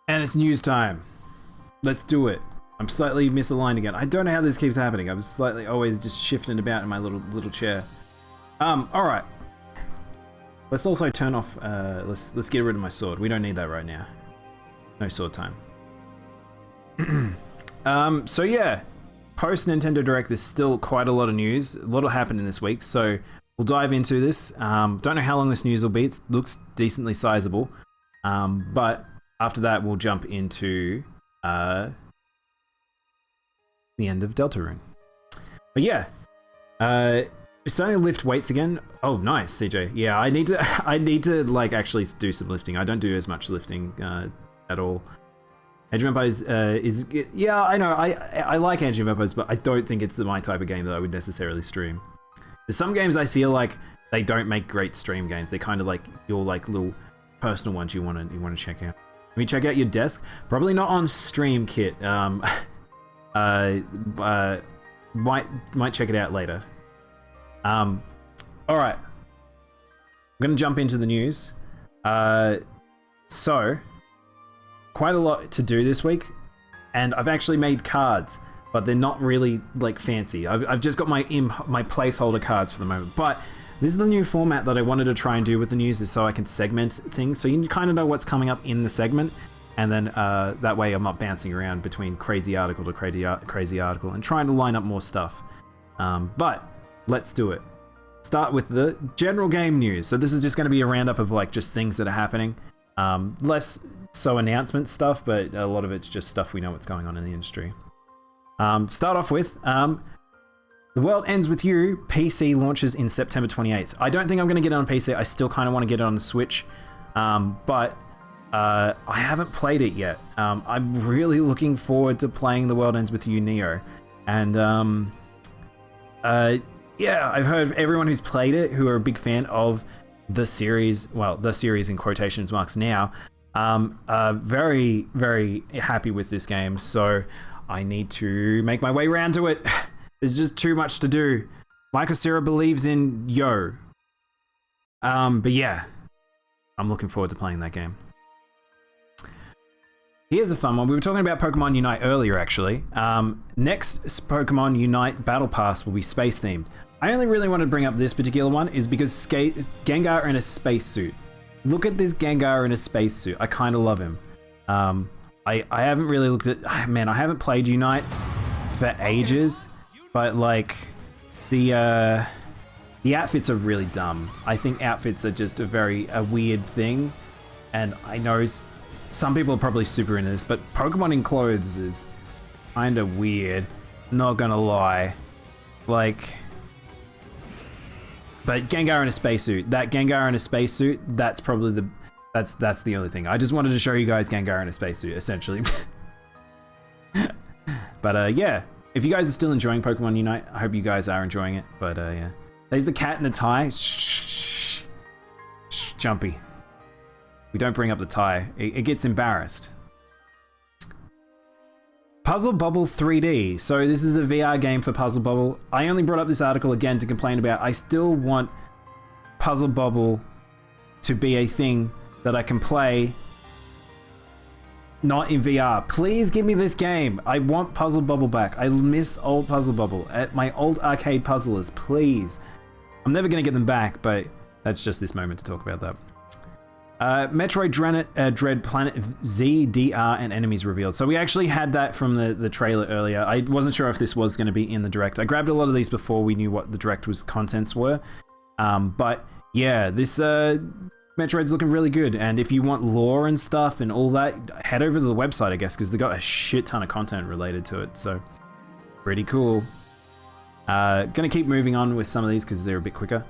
And it's news time. Let's do it. I'm slightly misaligned again. I don't know how this keeps happening. I'm slightly always just shifting about in my little chair. Alright. Let's also turn off, let's get rid of my sword. We don't need that right now. No sword time. So yeah. Post Nintendo Direct, there's still quite a lot of news. A lot will happen in this week, so we'll dive into this. Don't know how long this news will be. It looks decently sizable. But after that, we'll jump into the end of Deltarune. But yeah, we're starting to lift weights again. Oh, nice, CJ. Yeah, I need to like actually do some lifting. I don't do as much lifting at all. Age of Empires is, yeah, I know. I like Age of Empires, but I don't think it's my type of game that I would necessarily stream. There's some games I feel like they don't make great stream games. They're kind of like your like little personal ones you want to check out. Let me check out your desk. Probably not on stream, Kit. Might check it out later. All right. I'm gonna jump into the news. So quite a lot to do this week, and I've actually made cards, but they're not really like fancy. I've just got my placeholder cards for the moment, but this is the new format that I wanted to try and do with the news, is so I can segment things, so you kind of know what's coming up in the segment, and then that way I'm not bouncing around between crazy article to crazy article and trying to line up more stuff. But let's do it. Start with the general game news. So this is just going to be a roundup of like just things that are happening. Less so announcement stuff, but a lot of it's just stuff we know what's going on in the industry. Start off with The World Ends With You PC launches in September 28th. I don't think I'm going to get it on PC. I still kind of want to get it on the Switch, but I haven't played it yet. I'm really looking forward to playing The World Ends With You Neo, and yeah, I've heard everyone who's played it, who are a big fan of the series, well, the series in quotation marks now, are very, very happy with this game, so I need to make my way around to it. There's just too much to do. Mycosera believes in yo. But yeah, I'm looking forward to playing that game. Here's a fun one. We were talking about Pokemon Unite earlier, actually. Next Pokemon Unite Battle Pass will be space themed. I only really wanted to bring up this particular one is because Gengar in a spacesuit. Look at this Gengar in a spacesuit. I kind of love him. I haven't really looked at... Man, I haven't played Unite for ages, but like the outfits are really dumb. I think outfits are just a weird thing, and I know some people are probably super into this, but Pokemon in clothes is kind of weird. Not gonna lie, like. But Gengar in a spacesuit. That Gengar in a spacesuit. That's probably that's the only thing. I just wanted to show you guys Gengar in a spacesuit, essentially. But yeah, if you guys are still enjoying Pokemon Unite, I hope you guys are enjoying it. But yeah, there's the cat in a tie. Shh, Jumpy. We don't bring up the tie. It gets embarrassed. Puzzle Bubble 3D. So this is a VR game for Puzzle Bubble. I only brought up this article again to complain about. I still want Puzzle Bubble to be a thing that I can play, not in VR. Please give me this game. I want Puzzle Bubble back. I miss old Puzzle Bubble. At my old arcade puzzlers, please. I'm never going to get them back, but that's just this moment to talk about that. Metroid Dread Planet Z, DR, and enemies revealed. So we actually had that from the trailer earlier. I wasn't sure if this was going to be in the Direct. I grabbed a lot of these before we knew what the Direct contents were. But yeah, this Metroid's looking really good. And if you want lore and stuff and all that, head over to the website, I guess, because they got a shit ton of content related to it. So pretty cool. Gonna keep moving on with some of these because they're a bit quicker.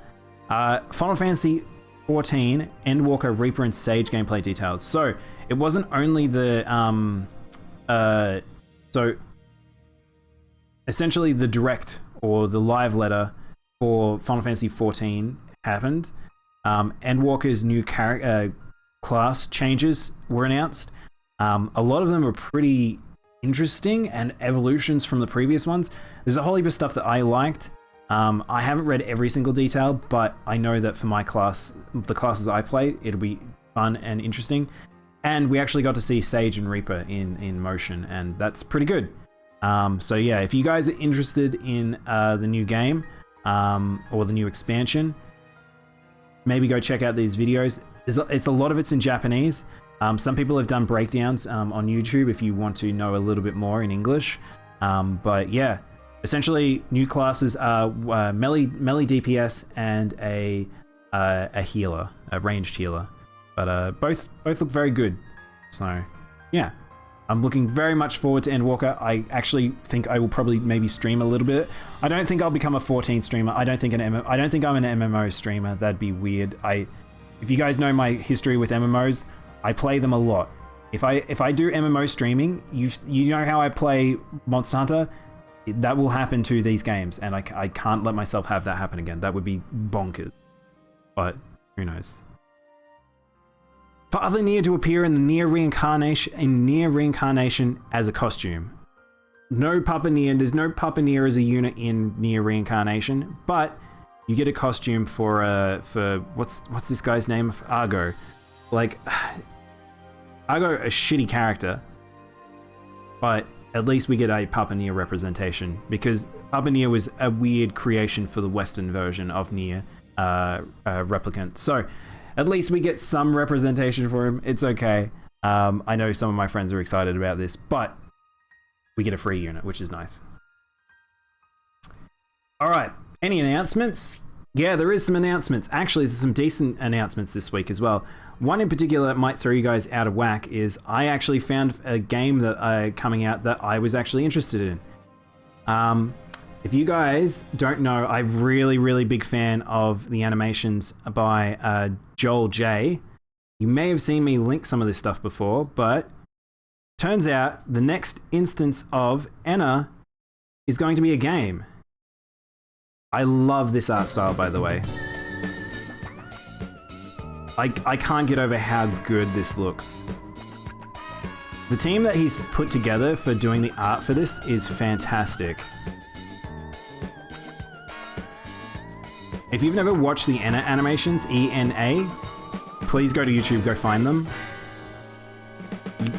Final Fantasy 14, Endwalker, Reaper, and Sage gameplay details. So it wasn't only the so essentially the direct or the live letter for Final Fantasy 14 happened. Endwalker's new class changes were announced. A lot of them were pretty interesting and evolutions from the previous ones. There's a whole heap of stuff that I liked. I haven't read every single detail, but I know that for my class, the classes I play, it'll be fun and interesting. And we actually got to see Sage and Reaper in motion, and that's pretty good. So yeah, if you guys are interested in the new game or the new expansion, maybe go check out these videos. It's a lot of it's in Japanese. Some people have done breakdowns on YouTube if you want to know a little bit more in English. But yeah, essentially new classes are melee DPS and a healer, a ranged healer. But both look very good. So yeah, I'm looking very much forward to Endwalker. I actually think I will probably maybe stream a little bit. I don't think I'll become a 14 streamer. I don't think I'm an MMO streamer. That'd be weird. If you guys know my history with MMOs, I play them a lot. If I do MMO streaming, you know how I play Monster Hunter? That will happen to these games, and I can't let myself have that happen again. That would be bonkers. But who knows? For other Nier to appear in the Nier reincarnation as a costume. No Papa Nier. There's no Papa Nier as a unit in Nier Reincarnation, but you get a costume for what's this guy's name? Argo. Like, Argo, a shitty character, but at least we get a Papa Nier representation, because Papa Nier was a weird creation for the Western version of Nier Replicant. So at least we get some representation for him. It's okay. I know some of my friends are excited about this, but we get a free unit, which is nice. All right. Any announcements? Yeah, there is some announcements. Actually, there's some decent announcements this week as well. One in particular that might throw you guys out of whack is I actually found a game that coming out that I was actually interested in. If you guys don't know, I'm really big fan of the animations by Joel J. You may have seen me link some of this stuff before, but turns out the next instance of Enna is going to be a game. I love this art style, by the way. I can't get over how good this looks. The team that he's put together for doing the art for this is fantastic. If you've never watched the Enna animations, ENA, please go to YouTube, go find them.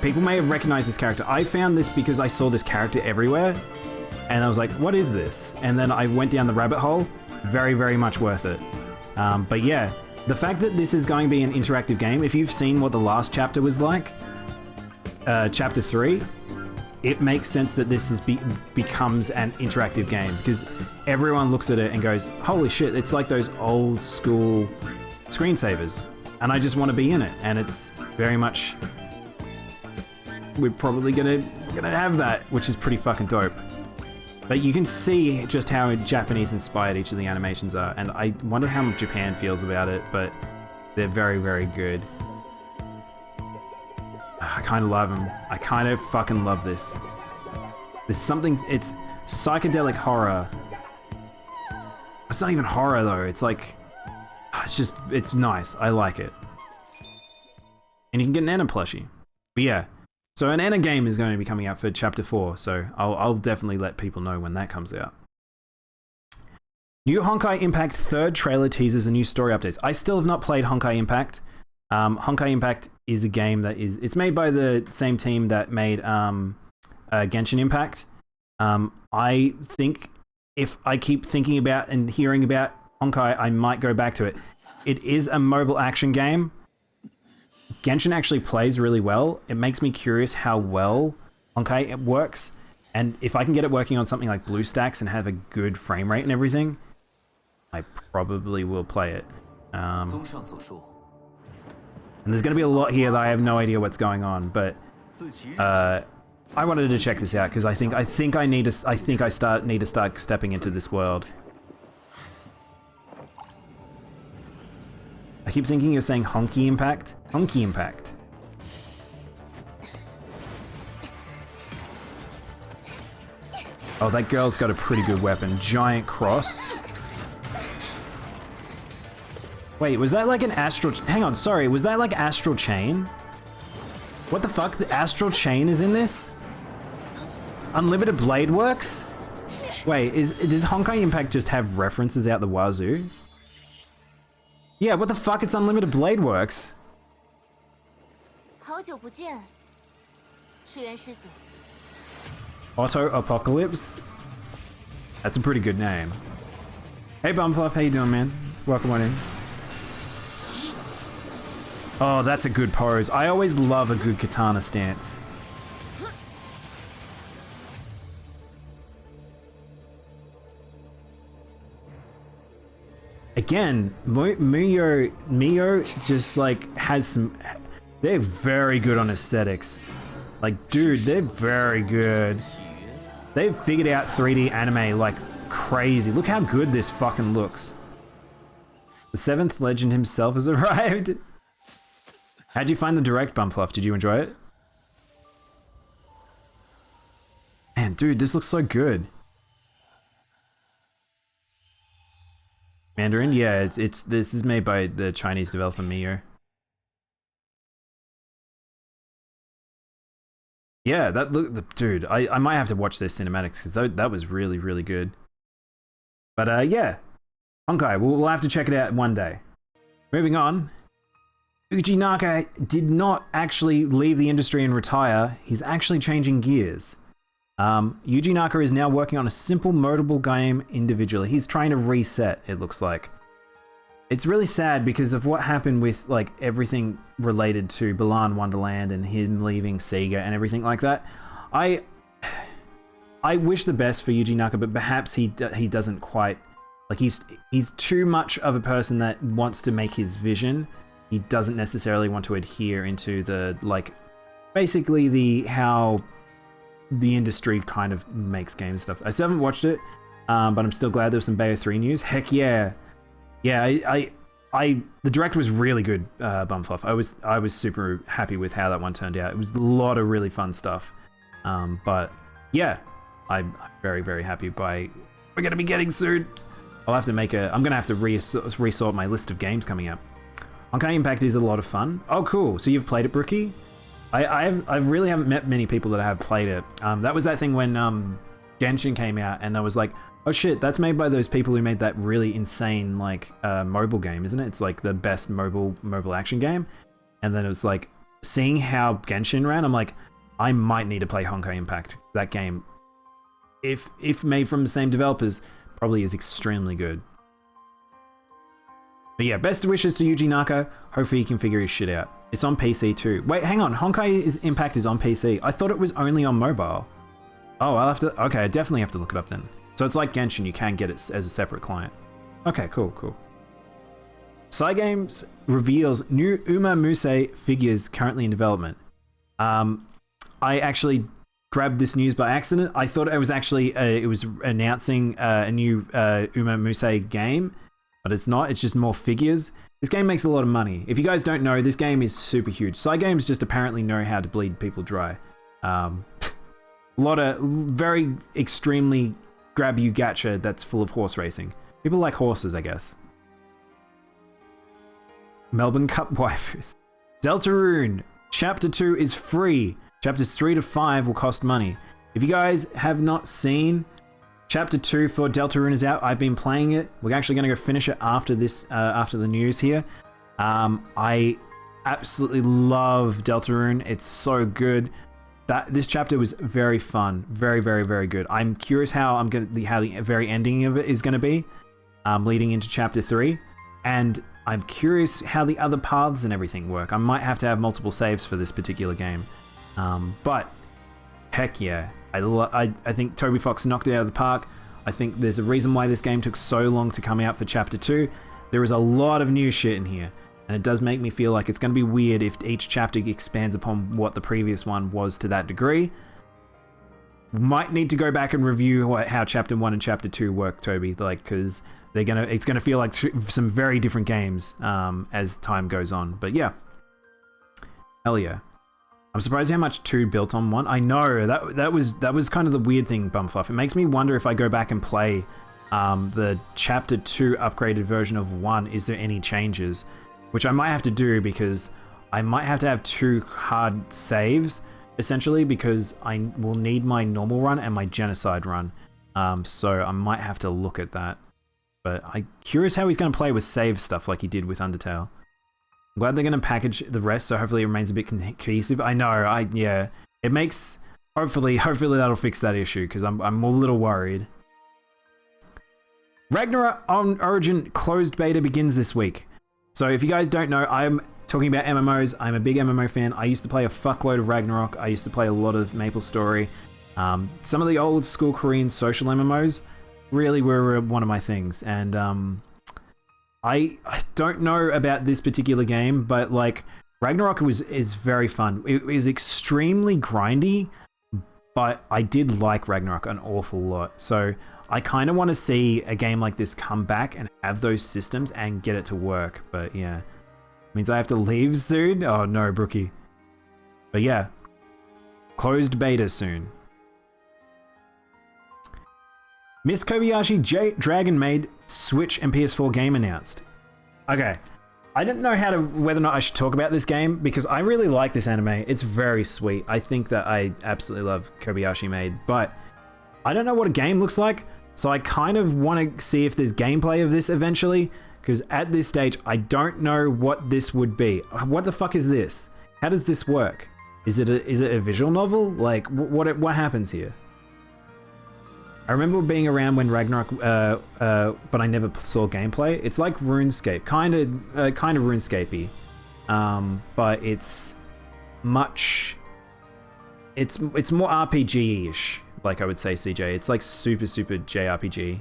People may have recognized this character. I found this because I saw this character everywhere, and I was like, what is this? And then I went down the rabbit hole. Very much worth it. But yeah, the fact that this is going to be an interactive game, if you've seen what the last chapter was like, chapter 3, it makes sense that this becomes an interactive game, because everyone looks at it and goes, holy shit, it's like those old school screensavers, and I just want to be in it. And it's very much, we're probably gonna have that, which is pretty fucking dope. But you can see just how Japanese inspired each of the animations are, and I wonder how Japan feels about it, but they're very good. I kind of love them. I kind of fucking love this. There's something, it's psychedelic horror. It's not even horror though, it's like, it's nice. I like it. And you can get an Enna plushie. But yeah. So an Enna game is going to be coming out for Chapter 4, so I'll definitely let people know when that comes out. New Honkai Impact 3rd trailer teasers and new story updates. I still have not played Honkai Impact. Honkai Impact is a game that it's made by the same team that made Genshin Impact. I think if I keep thinking about and hearing about Honkai, I might go back to it. It is a mobile action game. Genshin actually plays really well. It makes me curious how well Honkai works, and if I can get it working on something like BlueStacks and have a good frame rate and everything, I probably will play it. And there's going to be a lot here that I have no idea what's going on, but I wanted to check this out because I think I need to start stepping into this world. I keep thinking you're saying honky impact. Honky impact. Oh, that girl's got a pretty good weapon. Giant cross. Wait, was that like an astral... Hang on, sorry. Was that like astral chain? What the fuck? The astral chain is in this? Unlimited blade works? Wait, does Honkai Impact just have references out the wazoo? Yeah, what the fuck? It's Unlimited blade works. Auto Apocalypse? That's a pretty good name. Hey Bumfluff, how you doing, man? Welcome on in. Oh, that's a good pose. I always love a good katana stance. Again, Mio just like has some... They're very good on aesthetics. Like, dude, they're very good. They've figured out 3D anime like crazy. Look how good this fucking looks. The 7th legend himself has arrived. How'd you find the direct, Bumfluff? Did you enjoy it? Man, dude, this looks so good. Mandarin? Yeah, this is made by the Chinese developer Mio. Yeah, dude, I might have to watch their cinematics because that was really, really good. But yeah, Honkai, we'll have to check it out one day. Moving on, Yuji Naka did not actually leave the industry and retire. He's actually changing gears. Yuji Naka is now working on a simple modable game individually. He's trying to reset, it looks like. It's really sad because of what happened with like everything related to Balan Wonderland and him leaving Sega and everything like that. I wish the best for Yuji Naka, but perhaps he doesn't quite, like he's too much of a person that wants to make his vision. He doesn't necessarily want to adhere into the like basically how the industry kind of makes games and stuff. I still haven't watched it, but I'm still glad there was some Bayo 3 news. Heck yeah. Yeah, the direct was really good, Bumfluff. I was super happy with how that one turned out. It was a lot of really fun stuff. But yeah, I'm very, very happy by we're gonna be getting soon. I'm gonna have to resort my list of games coming up. Honkai Impact is a lot of fun. Oh, cool. So you've played it, Brookie? I really haven't met many people that have played it. That was that thing when Genshin came out, and I was like, oh shit, that's made by those people who made that really insane like mobile game, isn't it? It's like the best mobile action game. And then it was like seeing how Genshin ran, I'm like, I might need to play Honkai Impact. That game, if made from the same developers, probably is extremely good. But yeah, best wishes to Yuji Naka. Hopefully he can figure his shit out. It's on PC too. Wait, hang on. Honkai Impact is on PC. I thought it was only on mobile. Oh, I'll have to... Okay, I definitely have to look it up then. So it's like Genshin, you can get it as a separate client. Okay, cool, cool. Cygames reveals new Uma Musume figures currently in development. I actually grabbed this news by accident. I thought it was actually... it was announcing a new Uma Musume game. But it's not, it's just more figures. This game makes a lot of money. If you guys don't know, this game is super huge. Cygames just apparently know how to bleed people dry. A lot of very extremely grab you gacha that's full of horse racing. People like horses, I guess. Melbourne Cup waifus. Deltarune Chapter 2 is free. Chapters 3 to 5 will cost money. If you guys have not seen... Chapter 2 for Deltarune is out. I've been playing it. We're actually going to go finish it after this, after the news here. I absolutely love Deltarune. It's so good. This chapter was very fun. Very, very, very good. I'm curious how the very ending of it is going to be, leading into Chapter 3. And I'm curious how the other paths and everything work. I might have to have multiple saves for this particular game. But heck yeah. I think Toby Fox knocked it out of the park. I think there's a reason why this game took so long to come out for Chapter 2. There is a lot of new shit in here, and it does make me feel like it's going to be weird if each chapter expands upon what the previous one was to that degree. Might need to go back and review how Chapter 1 and Chapter 2 work, Toby, like, because it's gonna feel like some very different games as time goes on. But yeah, hell yeah. I'm surprised how much 2 built on 1. I know that was kind of the weird thing, Bumfluff. It makes me wonder if I go back and play the Chapter 2 upgraded version of 1, is there any changes? Which I might have to do, because I might have to have 2 hard saves, essentially, because I will need my normal run and my genocide run. So I might have to look at that. But I'm curious how he's going to play with save stuff like he did with Undertale. I'm glad they're going to package the rest, so hopefully it remains a bit cohesive. I know, yeah. It makes... Hopefully that'll fix that issue, because I'm a little worried. Ragnarok on Origin closed beta begins this week. So if you guys don't know, I'm talking about MMOs. I'm a big MMO fan. I used to play a fuckload of Ragnarok. I used to play a lot of MapleStory. Some of the old school Korean social MMOs really were one of my things. And I don't know about this particular game, but like Ragnarok is very fun. It is extremely grindy, but I did like Ragnarok an awful lot. So I kind of want to see a game like this come back and have those systems and get it to work. But yeah, means I have to leave soon. Oh no, Brookie. But yeah, closed beta soon. Miss Kobayashi Dragon Maid Switch and PS4 game announced. Okay, I don't know whether or not I should talk about this game, because I really like this anime. It's very sweet. I think that I absolutely love Kobayashi Maid, but I don't know what a game looks like, so I kind of want to see if there's gameplay of this eventually, because at this stage, I don't know what this would be. What the fuck is this? How does this work? Is it a visual novel? Like, what happens here? I remember being around when Ragnarok, but I never saw gameplay. It's like RuneScape, kind of RuneScape-y, but it's more RPG-ish, like I would say, CJ. It's like super JRPG.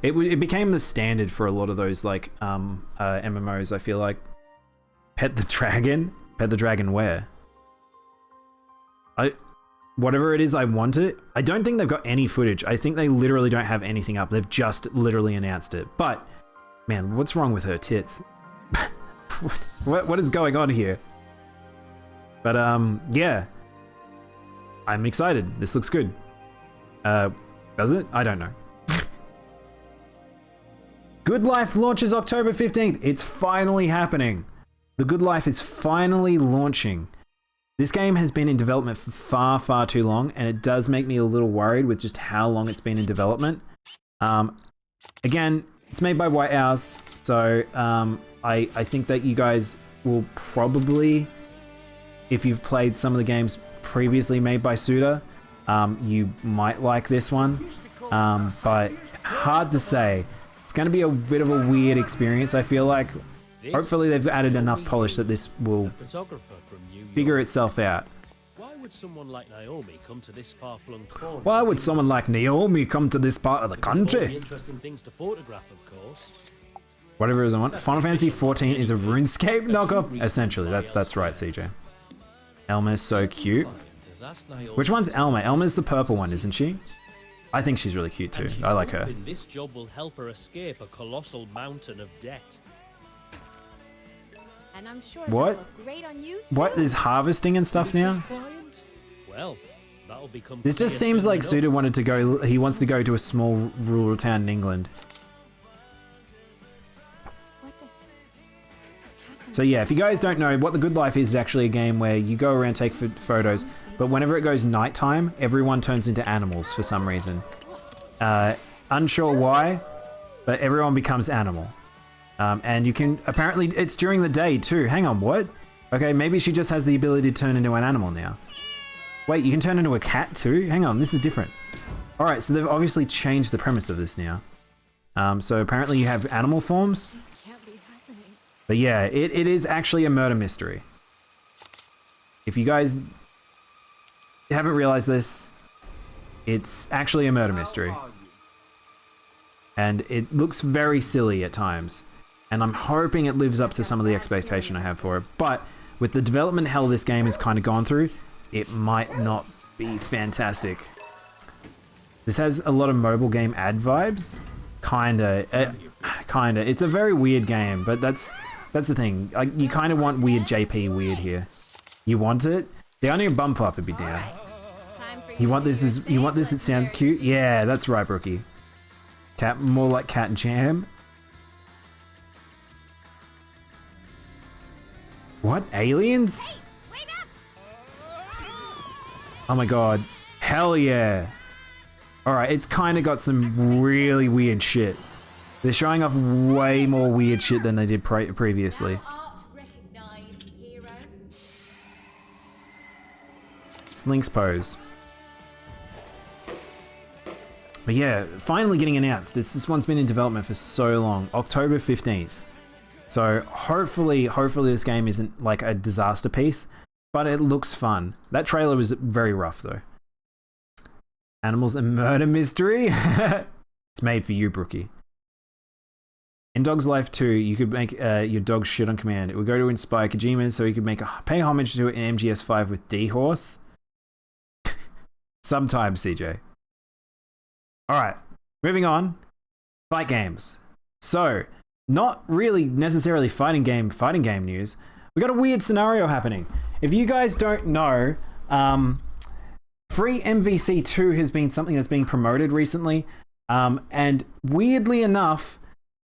It became the standard for a lot of those like MMOs. I feel like Pet the Dragon where? Whatever it is, I want it. I don't think they've got any footage. I think they literally don't have anything up. They've just literally announced it. But, man, what's wrong with her tits? what is going on here? But, yeah. I'm excited. This looks good. Does it? I don't know. Good Life launches October 15th. It's finally happening. The Good Life is finally launching. This game has been in development for far too long, and it does make me a little worried with just how long it's been in development. Again, it's made by White Owls, so I think that you guys will probably, if you've played some of the games previously made by Suda, you might like this one, but hard to say. It's going to be a bit of a weird experience, I feel like. Hopefully they've added enough polish that this will figure itself out. Why would someone like Naomi come to this far-flung corner? Why would someone like Naomi come to this part of the country? Interesting things to photograph, of course. Whatever it is I want. Final Fantasy 14 is a RuneScape knockoff? Essentially, that's right, CJ. Elma's so cute. Which one's Elma? Elma's the purple one, isn't she? I think she's really cute too. I like her. This job will help her escape a colossal mountain of debt. And I'm sure what? Look great on you too. What is harvesting and stuff now? Well, that'll become this just seems like Suda wanted to go. He wants to go to a small rural town in England. So yeah, if you guys don't know, What the Good Life is actually a game where you go around take photos, but whenever it goes nighttime, everyone turns into animals for some reason. Unsure why, but everyone becomes animal. And you can, apparently it's during the day too. Hang on, what? Okay, maybe she just has the ability to turn into an animal now. Wait, you can turn into a cat too? Hang on, this is different. Alright, so they've obviously changed the premise of this now. So apparently you have animal forms. This can't be happening. But yeah, it is actually a murder mystery. If you guys haven't realized this, it's actually a murder mystery. And it looks very silly at times. And I'm hoping it lives up to some of the expectation I have for it. But with the development hell this game has kind of gone through, it might not be fantastic. This has a lot of mobile game ad vibes. Kinda. Kinda. It's a very weird game, but that's the thing. Like, you kind of want weird JP weird here. You want it? The only bump up would be down. You want this? It sounds cute. Yeah, that's right, Brookie. Cat, more like Cat and Jam. What? Aliens? Oh my god. Hell yeah. Alright, it's kind of got some really weird shit. They're showing off way more weird shit than they did previously. It's Link's pose. But yeah, finally getting announced. This one's been in development for so long. October 15th. So hopefully this game isn't like a disaster piece, but it looks fun. That trailer was very rough though. Animals and Murder Mystery? It's made for you, Brookie. In Dog's Life 2, you could make your dog shit on command. It would go to inspire Kojima so he could pay homage to it in MGS5 with D-Horse. Sometimes, CJ. Alright, moving on. Fight games. So, not really necessarily fighting game news. We got a weird scenario happening. If you guys don't know, Free MVC 2 has been something that's being promoted recently. And weirdly enough,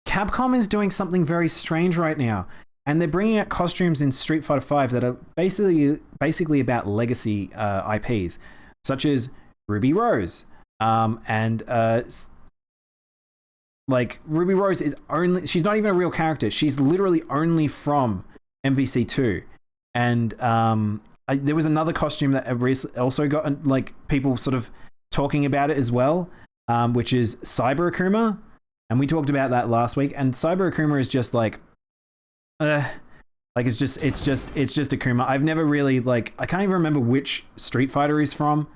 Capcom is doing something very strange right now. And they're bringing out costumes in Street Fighter V that are basically about legacy IPs, such as Ruby Rose. Like, Ruby Rose is she's not even a real character. She's literally only from MVC 2. And there was another costume that also got like people sort of talking about it as well, which is Cyber Akuma. And we talked about that last week. And Cyber Akuma is just like it's just Akuma. I've never really I can't even remember which Street Fighter he's from,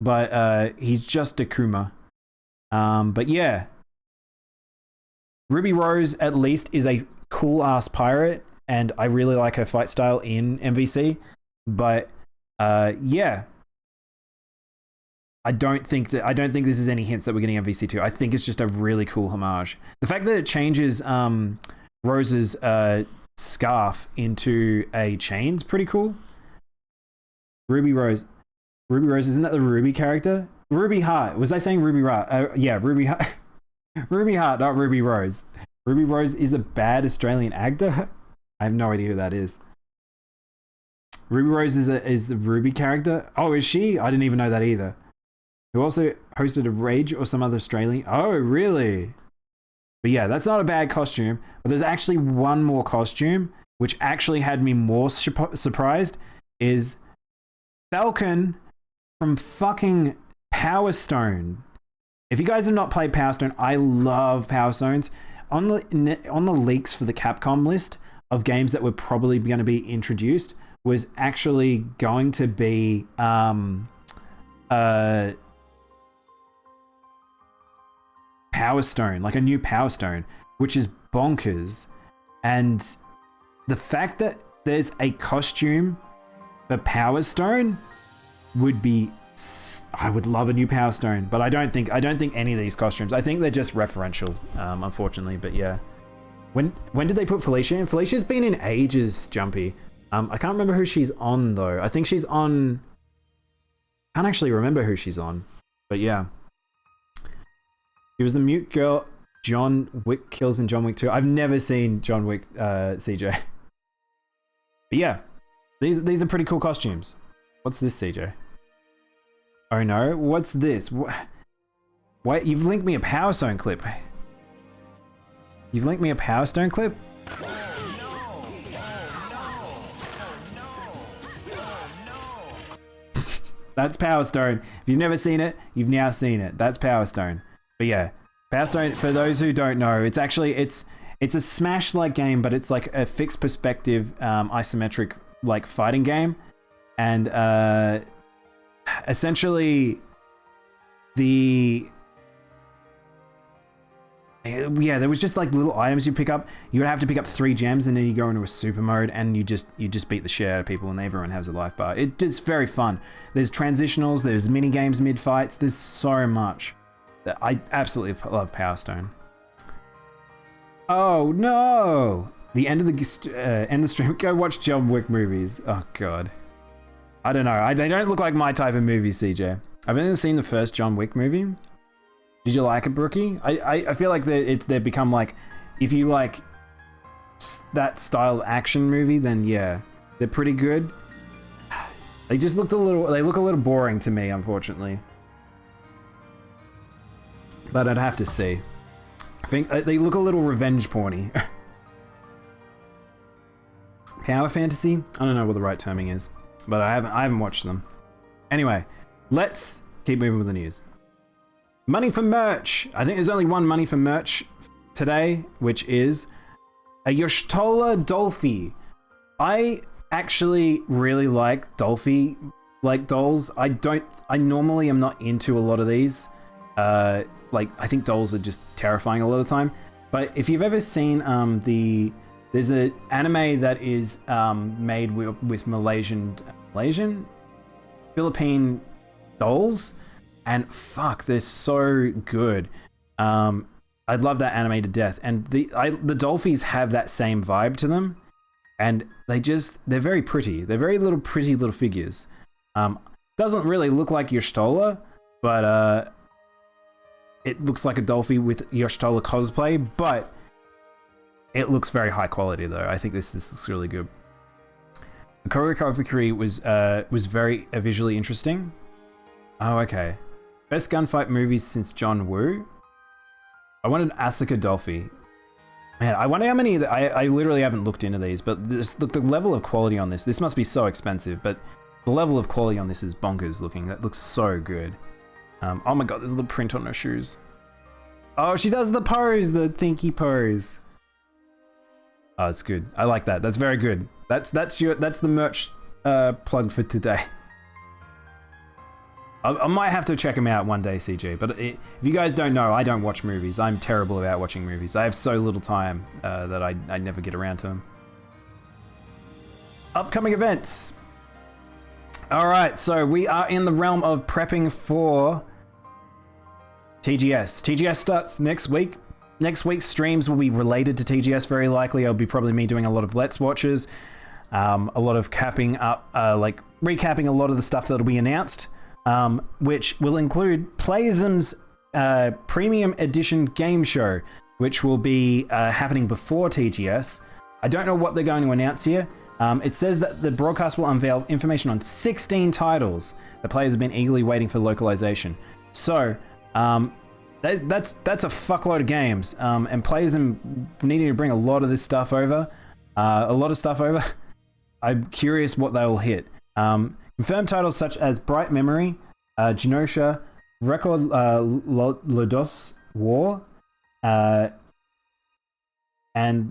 but he's just Akuma. But yeah, Ruby Rose at least is a cool ass pirate, and I really like her fight style in MVC. But yeah, I don't think this is any hints that we're getting MVC 2. I think it's just a really cool homage. The fact that it changes Rose's scarf into a chain's pretty cool. Ruby Rose, isn't that the Ruby character? Ruby Heart. Was I saying Ruby Heart? Yeah, Ruby Heart. Ruby Heart, not Ruby Rose. Ruby Rose is a bad Australian actor. I have no idea who that is. Ruby Rose is the Ruby character. Oh, is she? I didn't even know that either. Who also hosted a Rage or some other Australian. Oh, really? But yeah, that's not a bad costume. But there's actually one more costume, which actually had me more surprised, is Falcon from fucking Power Stone. If you guys have not played Power Stone, I love Power Stones. On the leaks for the Capcom list of games that were probably going to be introduced was actually going to be Power Stone, like a new Power Stone, which is bonkers. And the fact that there's a costume for Power Stone would be, I would love a new Power Stone, but I don't think any of these costumes, I think they're just referential, unfortunately. But yeah, when did they put Felicia in? Felicia's been in ages, Jumpy. I can't remember who she's on though. I think she's on, I can't actually remember who she's on, but yeah. She was the mute girl John Wick kills in John Wick 2. I've never seen John Wick, CJ. But yeah, these are pretty cool costumes. What's this, CJ? Oh no, what's this? What? You've linked me a Power Stone clip. You've linked me a Power Stone clip? That's Power Stone. If you've never seen it, you've now seen it. That's Power Stone. But yeah, Power Stone, for those who don't know, it's actually, it's a Smash-like game, but it's like a fixed perspective, isometric like fighting game. And essentially the Yeah, there was just like little items you pick up. You would have to pick up 3 gems, and then you go into a super mode, and you just beat the shit out of people, and everyone has a life bar. It's very fun. There's transitionals, there's mini games mid fights. There's so much. I absolutely love Power Stone. Oh no! The end of the stream. Go watch John Wick movies. Oh god. I don't know. They don't look like my type of movies, CJ. I've only seen the first John Wick movie. Did you like it, Brookie? I feel like they've become like, if you like that style of action movie, then yeah, they're pretty good. They just look a little boring to me, unfortunately. But I'd have to see. I think they look a little revenge porny. Power fantasy? I don't know what the right terming is, but I haven't watched them. Anyway, let's keep moving with the news. Money for merch. I think there's only one money for merch today, which is a Y'shtola Dolphy. I actually really like Dolphy like dolls. I normally am not into a lot of these. Like, I think dolls are just terrifying a lot of the time. But if you've ever seen there's an anime that is made with Philippine dolls. And fuck, they're so good. I love that anime to death. And the Dolphies have that same vibe to them. And they're very pretty. They're very pretty little figures. Doesn't really look like Y'shtola, but it looks like a Dolphy with Y'shtola cosplay, but it looks very high quality though. I think this looks really good. The choreography was very visually interesting. Oh, okay. Best gunfight movies since John Woo. I wanted Asuka Dolphy. Man, I wonder how many. I literally haven't looked into these, but the level of quality on this must be so expensive. But the level of quality on this is bonkers looking. That looks so good. Oh my god, there's a little print on her shoes. Oh, she does the pose, the thinky pose. Oh, it's good. I like that. That's very good. That's the merch plug for today. I might have to check them out one day, CG. But if you guys don't know, I don't watch movies. I'm terrible about watching movies. I have so little time that I never get around to them. Upcoming events. All right, so we are in the realm of prepping for TGS. TGS starts next week. Next week's streams will be related to TGS very likely. It'll be probably me doing a lot of Let's Watches, a lot of capping up, like recapping a lot of the stuff that'll be announced. Which will include Playism's Premium Edition game show, which will be happening before TGS. I don't know what they're going to announce here. It says that the broadcast will unveil information on 16 titles that players have been eagerly waiting for localization. So, that's a fuckload of games, and Playism needing to bring a lot of this stuff over. I'm curious what they will hit. Confirmed titles such as Bright Memory, Genosha, Record Lodos War, and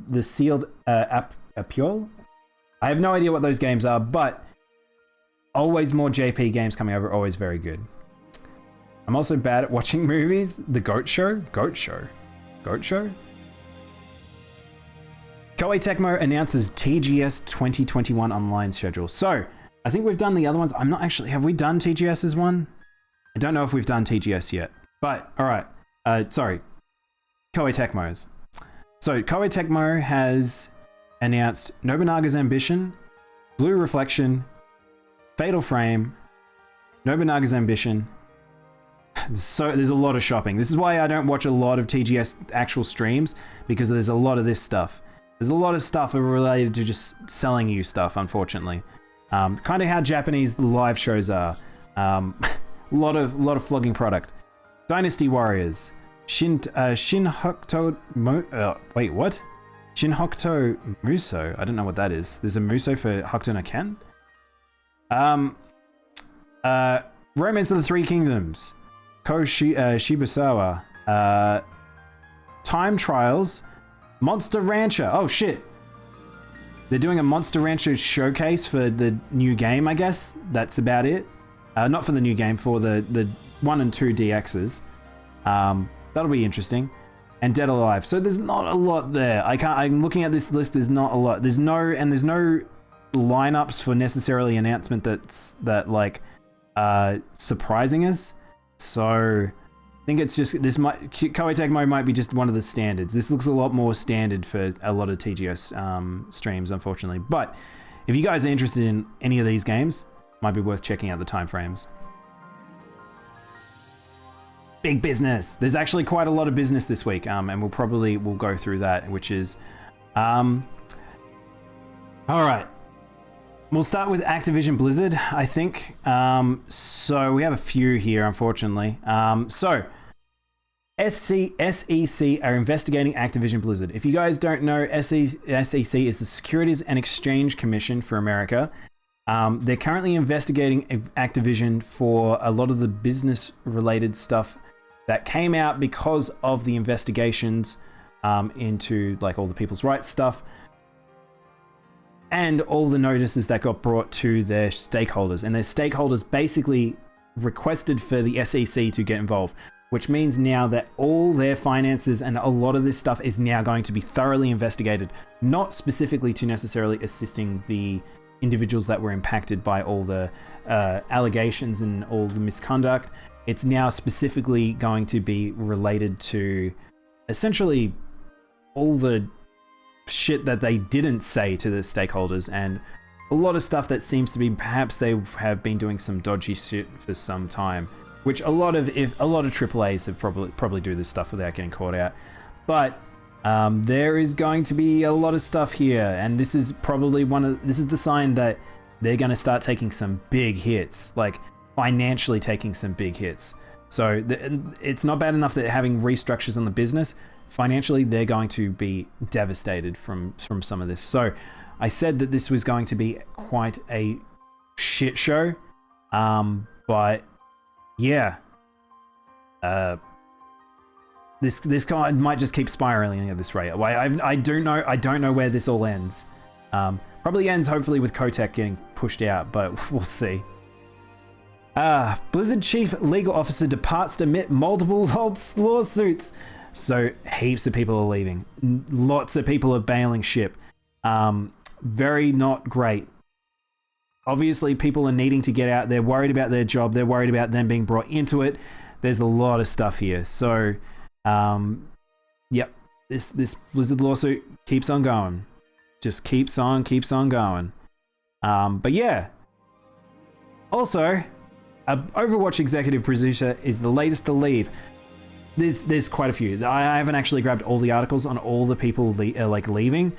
the Sealed Apiol. I have no idea what those games are, but always more JP games coming over, always very good. I'm also bad at watching movies. The Goat Show? Goat Show? Goat Show? Koei Tecmo announces TGS 2021 online schedule. So, I think we've done the other ones. I'm not actually... Have we done TGS's one? I don't know if we've done TGS yet. But, alright. Sorry. Koei Tecmo's. So, Koei Tecmo has announced Nobunaga's Ambition, Blue Reflection, Fatal Frame, Nobunaga's Ambition. There's a lot of shopping. This is why I don't watch a lot of TGS actual streams, because there's a lot of this stuff. There's a lot of stuff related to just selling you stuff, unfortunately. Kind of how Japanese live shows are. A lot of flogging product. Dynasty Warriors. Shin Hokuto... wait, what? Shin Hokuto Muso. I don't know what that is. There's a Muso for Hokuto no Ken? Romance of the Three Kingdoms. Shibusawa. Time Trials. Monster Rancher. Oh, shit. They're doing a Monster Rancher showcase for the new game, I guess. That's about it. Not for the new game, for the 1 and 2 DXs. That'll be interesting. and Dead Alive. So there's not a lot there. I'm looking at this list. There's not a lot. There's no lineups for necessarily announcement that like surprising us. So I think it's just Koei Tecmo might be just one of the standards. This looks a lot more standard for a lot of TGS streams, unfortunately. But if you guys are interested in any of these games, might be worth checking out the timeframes. Big business. There's actually quite a lot of business this week, and we'll go through that, which is, all right. We'll start with Activision Blizzard, I think. So we have a few here, unfortunately. So SEC are investigating Activision Blizzard. If you guys don't know, SEC is the Securities and Exchange Commission for America. They're currently investigating Activision for a lot of the business-related stuff that came out because of the investigations into like all the people's rights stuff and all the notices that got brought to their stakeholders. And their stakeholders basically requested for the SEC to get involved, which means now that all their finances and a lot of this stuff is now going to be thoroughly investigated, not specifically to necessarily assisting the individuals that were impacted by all the allegations and all the misconduct. It's now specifically going to be related to essentially all the shit that they didn't say to the stakeholders, and a lot of stuff that seems to be perhaps they have been doing some dodgy shit for some time, which a lot of AAAs have probably do this stuff without getting caught out. But there is going to be a lot of stuff here, and this is probably this is the sign that they're going to start taking some big hits, like financially taking some big hits. So it's not bad enough that having restructures on the business. Financially, they're going to be devastated from some of this. So I said that this was going to be quite a shit show, but yeah, this might just keep spiraling at this rate. I don't know where this all ends. Probably ends hopefully with Kotick getting pushed out, but we'll see. Blizzard chief legal officer departs to admit multiple lawsuits. So heaps of people are leaving. Lots of people are bailing ship. Very not great. Obviously, people are needing to get out. They're worried about their job. They're worried about them being brought into it. There's a lot of stuff here. So, yep, this Blizzard lawsuit keeps on going. Just keeps on going. But yeah. Also, Overwatch executive producer is the latest to leave. There's quite a few. I haven't actually grabbed all the articles on all the people leaving,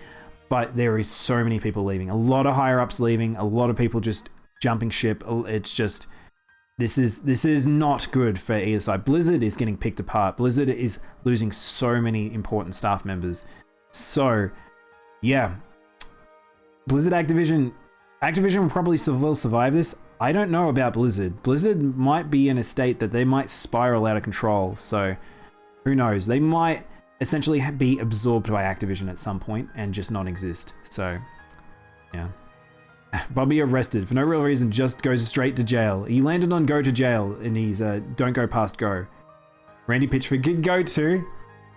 but there is so many people leaving. A lot of higher ups leaving. A lot of people just jumping ship. It's just this is not good for either side. Blizzard is getting picked apart. Blizzard is losing so many important staff members. So yeah, Blizzard Activision will probably will survive this. I don't know about Blizzard. Blizzard might be in a state that they might spiral out of control. So who knows? They might essentially be absorbed by Activision at some point and just not exist. So yeah. Bobby arrested for no real reason, just goes straight to jail. He landed on go to jail and he's don't go past go. Randy Pitchford could go too.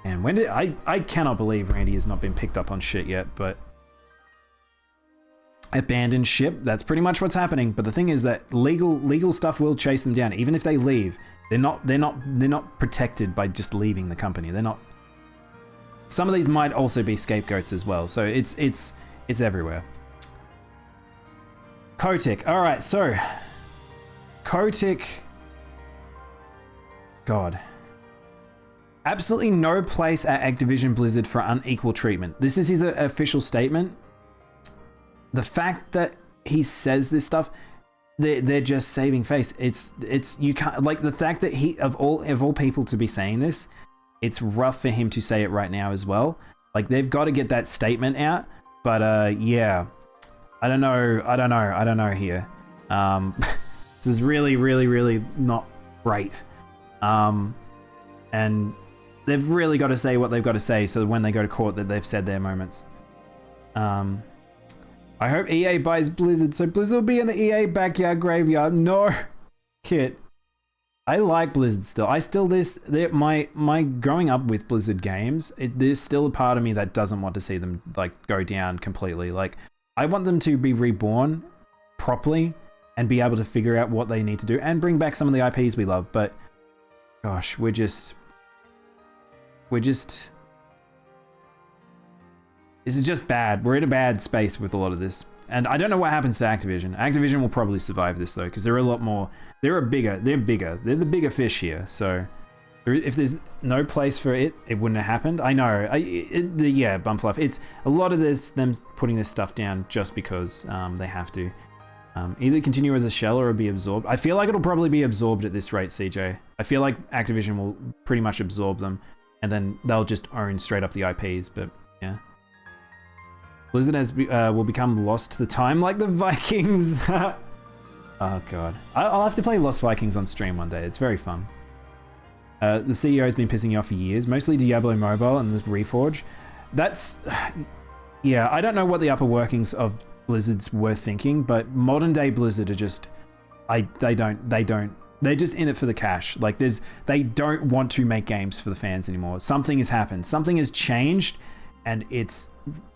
And when did I cannot believe Randy has not been picked up on shit yet, but abandoned ship, that's pretty much what's happening. But the thing is that legal stuff will chase them down. Even if they leave, they're not protected by just leaving the company. They're not. Some of these might also be scapegoats as well. So it's everywhere. Kotick. All right, so Kotick. God. Absolutely no place at Activision Blizzard for unequal treatment. This is his official statement. The fact that he says this stuff, they're just saving face. It's you can't, like, the fact that he of all people to be saying this, it's rough for him to say it right now as well. Like, they've got to get that statement out. But yeah, I don't know here. This is really not great. And they've really got to say what they've got to say, so when they go to court that they've said their moments. I hope EA buys Blizzard, so Blizzard will be in the EA backyard graveyard. No, Kit. I like Blizzard still. My growing up with Blizzard games, there's still a part of me that doesn't want to see them like go down completely. Like, I want them to be reborn properly and be able to figure out what they need to do and bring back some of the IPs we love. But gosh, this is just bad. We're in a bad space with a lot of this. And I don't know what happens to Activision. Activision will probably survive this though, because they're a lot more, they're bigger. They're the bigger fish here. So if there's no place for it, it wouldn't have happened. I know. Yeah, Bumfluff. It's a lot of this, them putting this stuff down just because they have to. Either continue as a shell or be absorbed. I feel like it'll probably be absorbed at this rate, CJ. I feel like Activision will pretty much absorb them, and then they'll just own straight up the IPs, but yeah. Blizzard will become lost to the time like the Vikings. Oh god. I'll have to play Lost Vikings on stream one day. It's very fun. The CEO has been pissing you off for years, mostly Diablo Mobile and the Reforge. That's... Yeah, I don't know what the upper workings of Blizzard's were thinking, but modern day Blizzard are just... They're just in it for the cash. Like, they don't want to make games for the fans anymore. Something has happened. Something has changed, and it's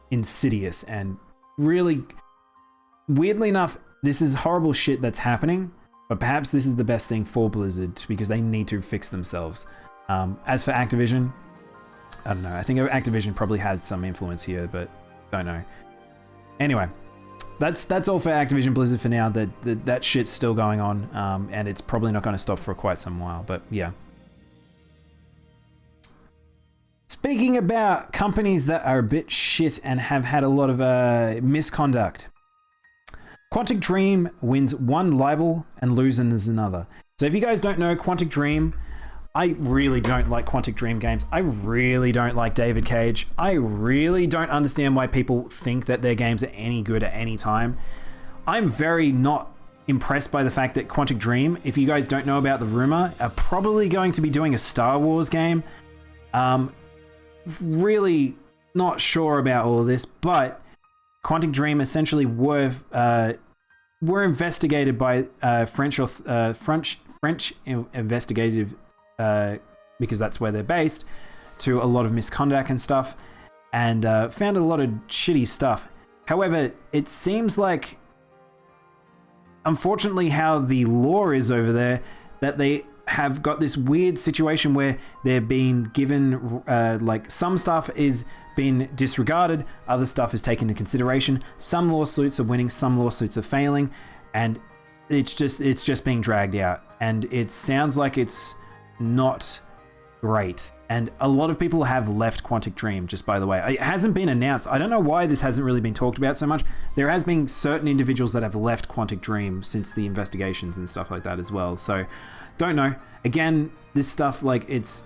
insidious and really... Weirdly enough, this is horrible shit that's happening, but perhaps this is the best thing for Blizzard because they need to fix themselves. As for Activision, I don't know. I think Activision probably has some influence here, but don't know. Anyway, that's all for Activision Blizzard for now. That shit's still going on, and it's probably not going to stop for quite some while, but yeah. Speaking about companies that are a bit shit and have had a lot of misconduct, Quantic Dream wins one libel and loses another. So if you guys don't know Quantic Dream, I really don't like Quantic Dream games. I really don't like David Cage. I really don't understand why people think that their games are any good at any time. I'm very not impressed by the fact that Quantic Dream, if you guys don't know about the rumor, are probably going to be doing a Star Wars game. Really not sure about all of this, but Quantic Dream essentially were investigated by French investigative, because that's where they're based, to a lot of misconduct and stuff, and found a lot of shitty stuff. However, it seems like, unfortunately, how the law is over there, that they have got this weird situation where they're being given, like, some stuff is been disregarded, other stuff is taken into consideration. Some lawsuits are winning, some lawsuits are failing, and it's just being dragged out. And it sounds like it's not great. And a lot of people have left Quantic Dream, just by the way. It hasn't been announced. I don't know why this hasn't really been talked about so much. There has been certain individuals that have left Quantic Dream since the investigations and stuff like that as well. So, don't know. Again, this stuff, like, it's...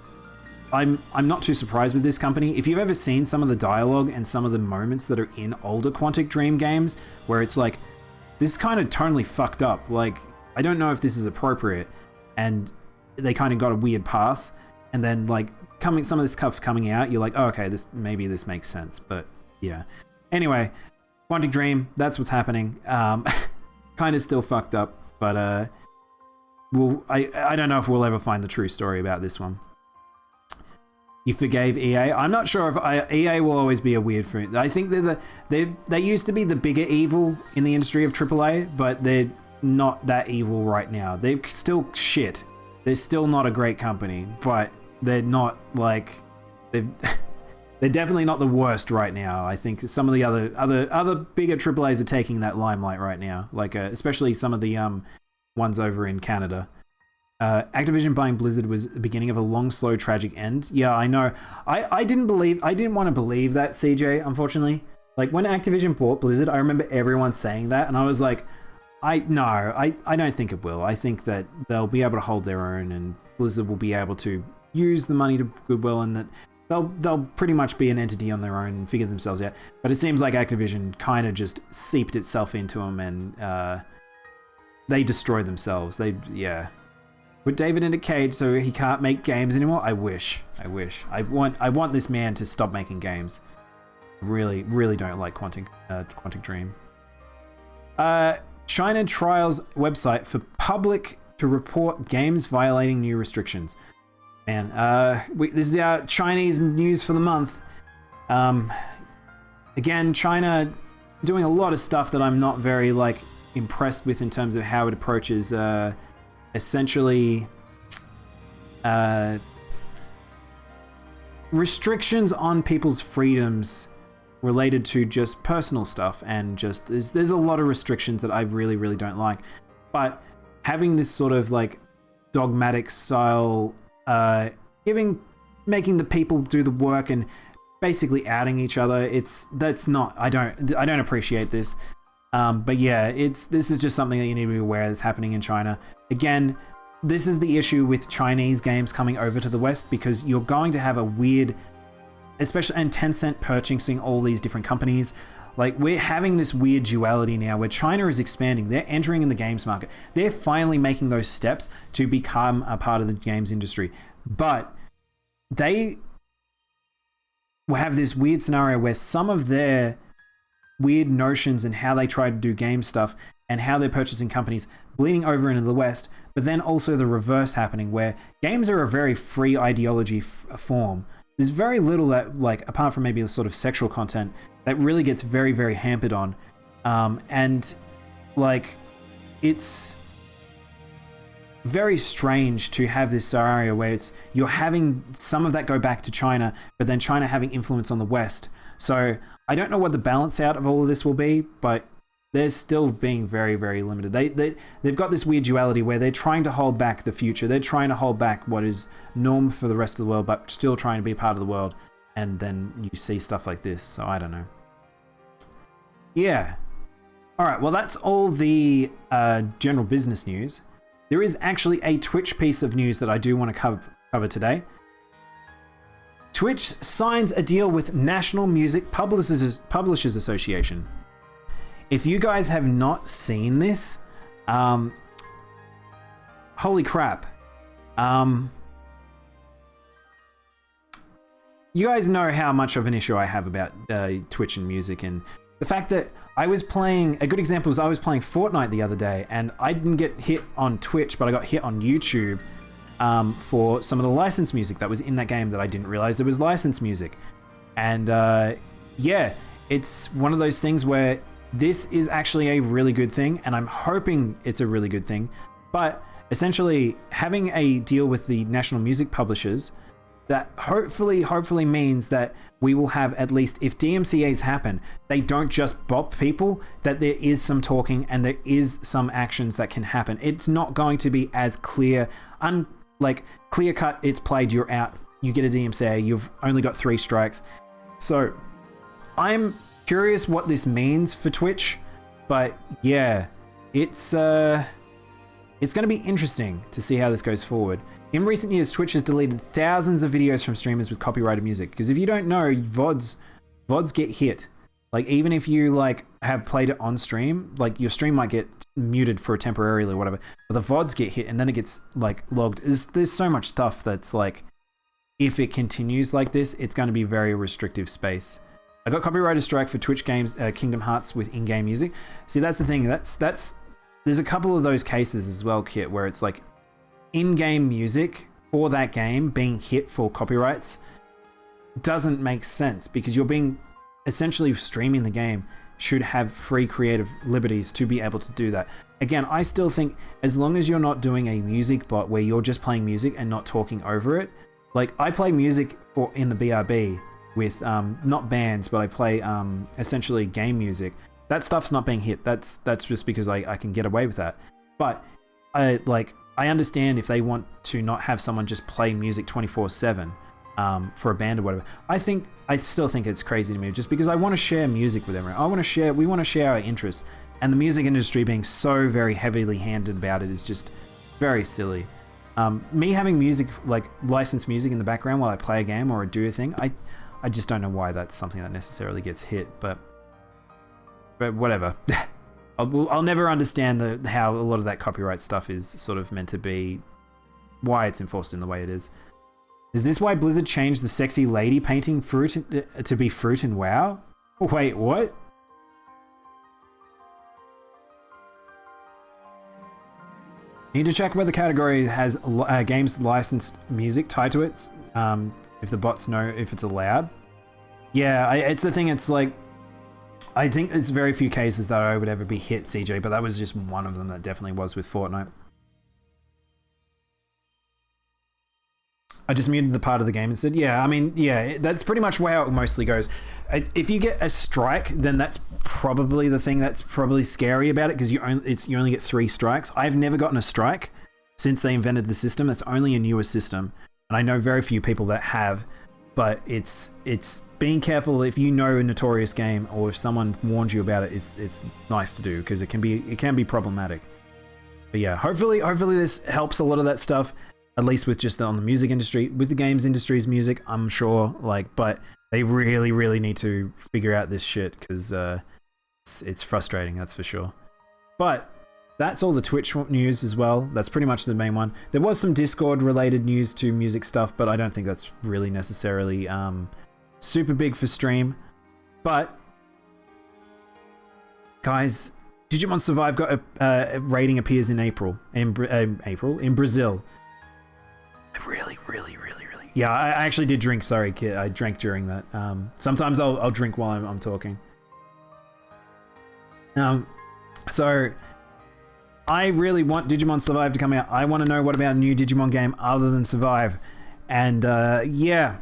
I'm not too surprised with this company. If you've ever seen some of the dialogue and some of the moments that are in older Quantic Dream games, where it's like, this is kind of tonally fucked up. Like, I don't know if this is appropriate. And they kind of got a weird pass. And then, like, some of this stuff coming out, you're like, oh, okay, maybe this makes sense. But, yeah. Anyway, Quantic Dream, that's what's happening. Kind of still fucked up. But, I don't know if we'll ever find the true story about this one. You forgave EA. I'm not sure if EA will always be a weird fruit. I think they used to be the bigger evil in the industry of AAA, but they're not that evil right now. They're still shit. They're still not a great company, but they're not like they're definitely not the worst right now. I think some of the other bigger AAAs are taking that limelight right now, like especially some of the ones over in Canada. Activision buying Blizzard was the beginning of a long, slow, tragic end. Yeah, I know. I didn't want to believe that, CJ, unfortunately. Like, when Activision bought Blizzard, I remember everyone saying that, and I was like, I don't think it will. I think that they'll be able to hold their own, and Blizzard will be able to use the money to goodwill, and that they'll pretty much be an entity on their own and figure themselves out. But it seems like Activision kind of just seeped itself into them, and they destroyed themselves. Yeah. Put David in a cage so he can't make games anymore? I wish. I want this man to stop making games. Really, really don't like Quantic Dream. China trials website for public to report games violating new restrictions. Man, this is our Chinese news for the month. Again, China doing a lot of stuff that I'm not very like impressed with in terms of how it approaches essentially restrictions on people's freedoms related to just personal stuff, and just there's a lot of restrictions that I really don't like. But having this sort of like dogmatic style, making the people do the work and basically outing each other, I don't appreciate this. But yeah, this is just something that you need to be aware that's happening in China. Again, this is the issue with Chinese games coming over to the West, because you're going to have a weird, especially, and Tencent purchasing all these different companies. Like, we're having this weird duality now where China is expanding. They're entering in the games market. They're finally making those steps to become a part of the games industry. But they will have this weird scenario where some of their weird notions and how they try to do game stuff and how they're purchasing companies bleeding over into the West, but then also the reverse happening where games are a very free ideology form. There's very little that, like, apart from maybe a sort of sexual content, that really gets very hampered on. And like, it's very strange to have this scenario where you're having some of that go back to China, but then China having influence on the West. So I don't know what the balance out of all of this will be, but they're still being very limited. They've got this weird duality where they're trying to hold back the future. They're trying to hold back what is norm for the rest of the world, but still trying to be part of the world. And then you see stuff like this. So I don't know. Yeah. All right. Well, that's all the general business news. There is actually a Twitch piece of news that I do want to cover today. Twitch signs a deal with National Music Publishers Association. If you guys have not seen this, holy crap. You guys know how much of an issue I have about Twitch and music, and the fact that I was playing, a good example is I was playing Fortnite the other day, and I didn't get hit on Twitch, but I got hit on YouTube for some of the licensed music that was in that game that I didn't realize there was licensed music. And yeah, it's one of those things where this is actually a really good thing, and I'm hoping it's a really good thing. But essentially, having a deal with the National Music Publishers, that hopefully means that we will have, at least if DMCAs happen, they don't just bop people, that there is some talking and there is some actions that can happen. It's not going to be as clear, clear cut, it's played, you're out, you get a DMCA, you've only got 3 strikes. So I'm curious what this means for Twitch, but yeah, it's going to be interesting to see how this goes forward. In recent years, Twitch has deleted thousands of videos from streamers with copyrighted music. Because if you don't know, VODs get hit. Like, even if you have played it on stream, like, your stream might get muted for temporarily or whatever, but the VODs get hit and then it gets logged. There's so much stuff that's if it continues like this, it's going to be a very restrictive space. I got copyrighted strike for Twitch games, Kingdom Hearts with in-game music. See, that's the thing. There's a couple of those cases as well, Kit, where it's in-game music for that game being hit for copyrights doesn't make sense, because you're being essentially streaming the game should have free creative liberties to be able to do that. Again, I still think as long as you're not doing a music bot where you're just playing music and not talking over it. Like, I play music in the BRB with not bands, but I play essentially game music. That stuff's not being hit. That's just because I can get away with that. But I understand if they want to not have someone just play music 24/7 for a band or whatever. I still think it's crazy to me, just because I want to share music with everyone. We want to share our interests, and the music industry being so very heavily handed about it is just very silly. Me having music, licensed music in the background while I play a game or do a thing, I just don't know why that's something that necessarily gets hit, but whatever. I'll never understand how a lot of that copyright stuff is sort of meant to be, why it's enforced in the way it is. Is this why Blizzard changed the sexy lady painting fruit to be fruit in WoW? Wait, what? Need to check whether the category has games licensed music tied to it. If the bots know if it's allowed. Yeah, it's the thing. It's like, I think there's very few cases that I would ever be hit, CJ, but that was just one of them that definitely was with Fortnite. I just muted the part of the game and said, yeah, I mean, yeah, that's pretty much how it mostly goes. If you get a strike, then that's probably the thing that's probably scary about it, because you only get 3 strikes. I've never gotten a strike since they invented the system. It's only a newer system, and I know very few people that have. But it's being careful. If you know a notorious game, or if someone warned you about it, it's nice to do, because it can be problematic. But yeah, hopefully this helps a lot of that stuff, at least with just on the music industry, with the games industry's music. I'm sure, but they really need to figure out this shit, because it's frustrating, that's for sure. But that's all the Twitch news as well. That's pretty much the main one. There was some Discord related news to music stuff, but I don't think that's really necessarily super big for stream. But guys, Digimon Survive got a rating appears in April in Brazil. Really. Yeah, I actually did drink. Sorry, kid. I drank during that. Sometimes I'll drink while I'm talking. So I really want Digimon Survive to come out. I want to know what about a new Digimon game other than Survive. And yeah,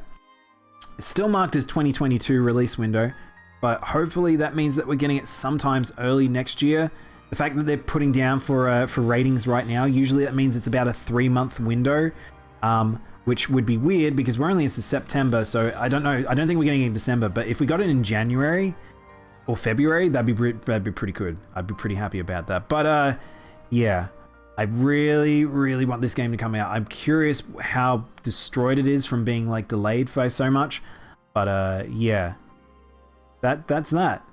it's still marked as 2022 release window, but hopefully that means that we're getting it sometimes early next year. The fact that they're putting down for ratings right now, usually that means it's about a 3-month window, which would be weird because we're only into September. So I don't know. I don't think we're getting it in December, but if we got it in January or February, that'd be pretty good. I'd be pretty happy about that. But yeah, I really want this game to come out. I'm curious how destroyed it is from being like delayed for so much. But yeah, that's that.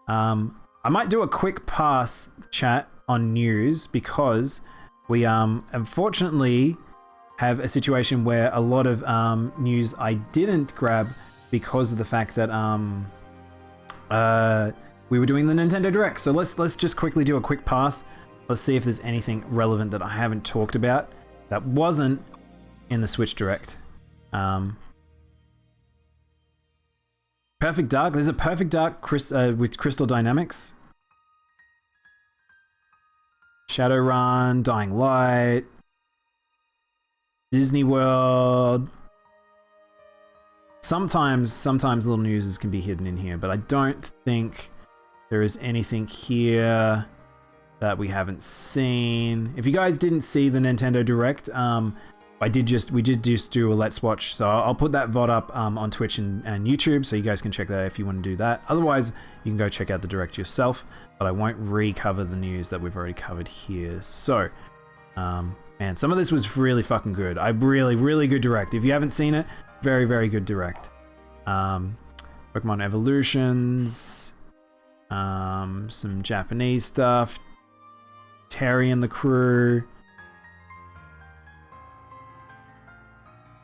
I might do a quick pass chat on news because we unfortunately have a situation where a lot of news I didn't grab because of the fact that we were doing the Nintendo Direct. So let's just quickly do a quick pass. Let's see if there's anything relevant that I haven't talked about that wasn't in the Switch Direct. Perfect Dark. There's a Perfect Dark with Crystal Dynamics. Shadowrun, Dying Light, Disney World. Sometimes little news can be hidden in here, but I don't think there is anything here that we haven't seen. If you guys didn't see the Nintendo Direct, we did just do a Let's Watch, so I'll put that VOD up on Twitch and YouTube, so you guys can check that out if you want to do that. Otherwise, you can go check out the Direct yourself, but I won't recover the news that we've already covered here. So, man, some of this was really fucking good. Really good Direct. If you haven't seen it, very good Direct. Pokemon Evolutions, some Japanese stuff, Terry and the crew.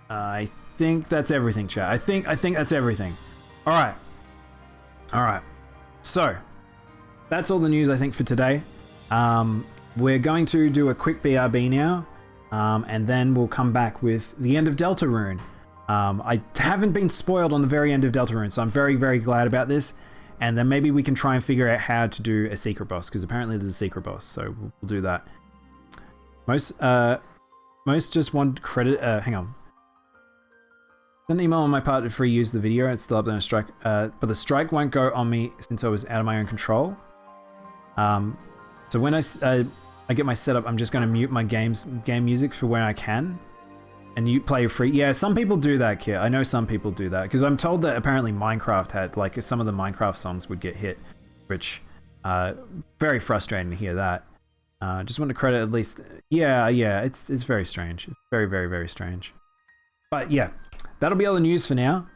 I think that's everything, chat. I think that's everything. All right. So that's all the news I think for today. We're going to do a quick BRB now, and then we'll come back with the end of Deltarune. I haven't been spoiled on the very end of Deltarune, so I'm very glad about this. And then maybe we can try and figure out how to do a secret boss, because apparently there's a secret boss, so we'll do that. Most just want credit. Hang on. Send an email on my part to free use the video. It's still up there on a strike, but the strike won't go on me since I was out of my own control. So when I get my setup, I'm just going to mute my game music for when I can, and you play free. Yeah, some people do that, Kit. I know some people do that because I'm told that apparently Minecraft had like some of the Minecraft songs would get hit, which very frustrating to hear that. Just want to credit at least. Yeah, it's very strange. It's very strange. But yeah, that'll be all the news for now.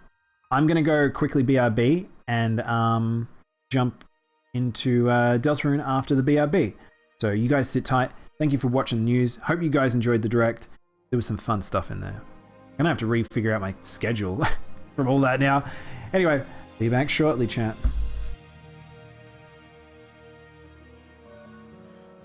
I'm gonna go quickly BRB and jump into Deltarune after the BRB. So you guys sit tight. Thank you for watching the news. Hope you guys enjoyed the Direct. There was some fun stuff in there. I'm gonna have to re-figure out my schedule from all that now. Anyway, be back shortly, chat.